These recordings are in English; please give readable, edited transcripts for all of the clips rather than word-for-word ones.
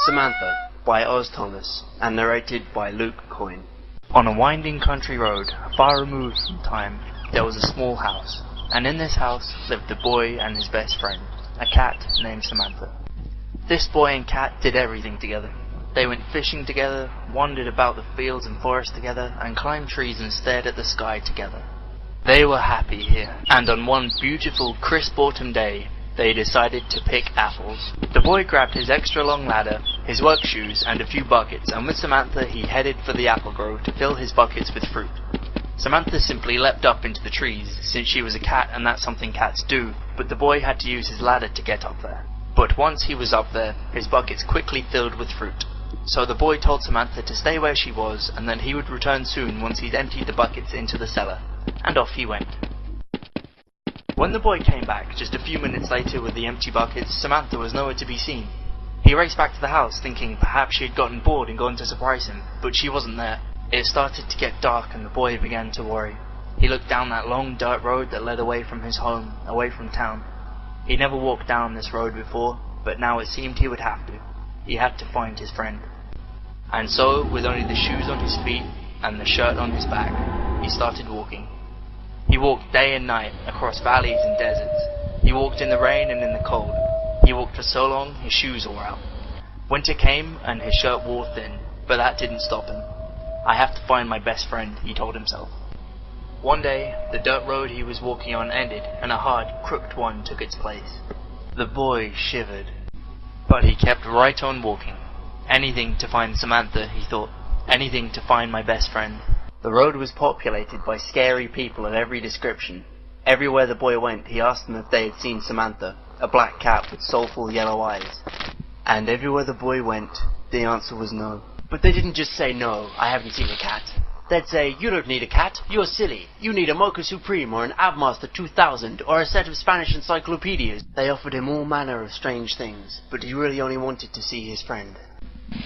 Samantha by Oz Thomas and narrated by Luke Coyne. On a winding country road, far removed from time, there was a small house, and in this house lived a boy and his best friend, a cat named Samantha. This boy and cat did everything together. They went fishing together, wandered about the fields and forests together, and climbed trees and stared at the sky together. They were happy here, and on one beautiful, crisp autumn day, they decided to pick apples. The boy grabbed his extra long ladder, his work shoes, and a few buckets, and with Samantha he headed for the apple grove to fill his buckets with fruit. Samantha simply leapt up into the trees, since she was a cat and that's something cats do, but the boy had to use his ladder to get up there. But once he was up there, his buckets quickly filled with fruit. So the boy told Samantha to stay where she was, and that he would return soon once he'd emptied the buckets into the cellar. And off he went. When the boy came back, just a few minutes later with the empty buckets, Samantha was nowhere to be seen. He raced back to the house, thinking perhaps she had gotten bored and gone to surprise him, but she wasn't there. It started to get dark and the boy began to worry. He looked down that long dirt road that led away from his home, away from town. He'd never walked down this road before, but now it seemed he would have to. He had to find his friend. And so, with only the shoes on his feet and the shirt on his back, he started walking. He walked day and night, across valleys and deserts. He walked in the rain and in the cold. He walked for so long, his shoes wore out. Winter came, and his shirt wore thin, but that didn't stop him. I have to find my best friend, he told himself. One day, the dirt road he was walking on ended, and a hard, crooked one took its place. The boy shivered, but he kept right on walking. Anything to find Samantha, he thought. Anything to find my best friend. The road was populated by scary people of every description. Everywhere the boy went, he asked them if they had seen Samantha, a black cat with soulful yellow eyes. And everywhere the boy went, the answer was no. But they didn't just say, "No, I haven't seen a cat." They'd say, "You don't need a cat, you're silly. You need a Mocha Supreme or an Avmaster 2000 or a set of Spanish encyclopedias." They offered him all manner of strange things, but he really only wanted to see his friend.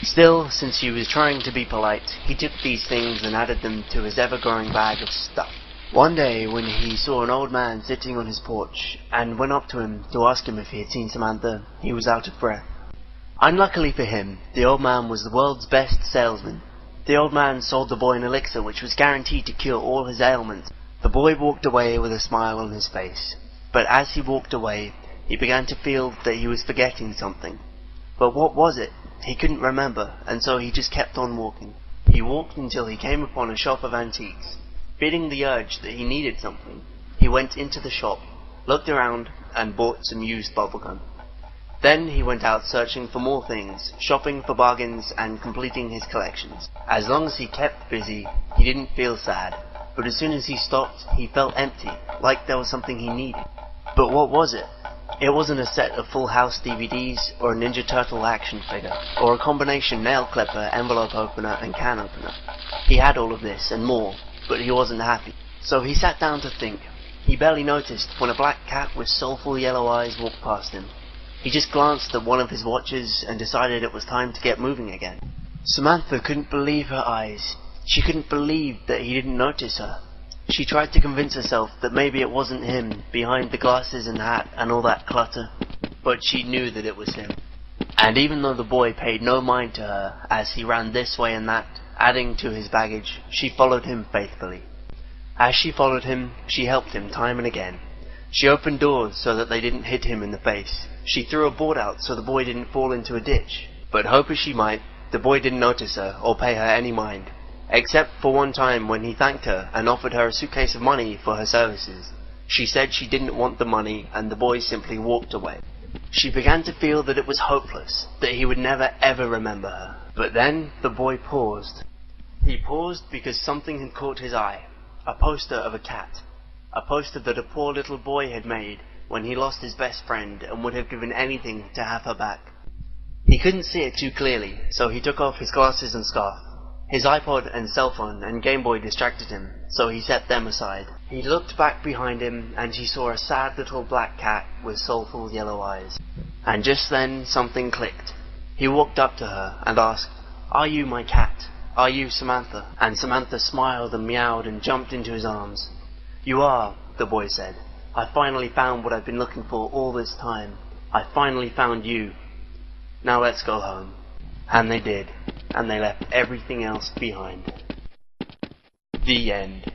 Still, since he was trying to be polite, he took these things and added them to his ever-growing bag of stuff. One day, when he saw an old man sitting on his porch, and went up to him to ask him if he had seen Samantha, he was out of breath. Unluckily for him, the old man was the world's best salesman. The old man sold the boy an elixir which was guaranteed to cure all his ailments. The boy walked away with a smile on his face, but as he walked away, he began to feel that he was forgetting something. But what was it? He couldn't remember, and so he just kept on walking. He walked until he came upon a shop of antiques. Feeling the urge that he needed something, he went into the shop, looked around, and bought some used bubblegum. Then he went out searching for more things, shopping for bargains and completing his collections. As long as he kept busy, he didn't feel sad, but as soon as he stopped, he felt empty, like there was something he needed. But what was it? It wasn't a set of Full House DVDs, or a Ninja Turtle action figure, or a combination nail clipper, envelope opener, and can opener. He had all of this, and more, but he wasn't happy. So he sat down to think. He barely noticed when a black cat with soulful yellow eyes walked past him. He just glanced at one of his watches, and decided it was time to get moving again. Samantha couldn't believe her eyes. She couldn't believe that he didn't notice her. She tried to convince herself that maybe it wasn't him, behind the glasses and hat and all that clutter, but she knew that it was him. And even though the boy paid no mind to her, as he ran this way and that, adding to his baggage, she followed him faithfully. As she followed him, she helped him time and again. She opened doors so that they didn't hit him in the face. She threw a board out so the boy didn't fall into a ditch. But hope as she might, the boy didn't notice her or pay her any mind. Except for one time when he thanked her and offered her a suitcase of money for her services. She said she didn't want the money, and the boy simply walked away. She began to feel that it was hopeless, that he would never ever remember her. But then the boy paused. He paused because something had caught his eye. A poster of a cat. A poster that a poor little boy had made when he lost his best friend and would have given anything to have her back. He couldn't see it too clearly, so he took off his glasses and scarf. His iPod and cell phone and Game Boy distracted him, so he set them aside. He looked back behind him, and he saw a sad little black cat with soulful yellow eyes. And just then, something clicked. He walked up to her and asked, "Are you my cat? Are you Samantha?" And Samantha smiled and meowed and jumped into his arms. "You are," the boy said. "I finally found what I've been looking for all this time. I finally found you. Now let's go home." And they did, and they left everything else behind. The end.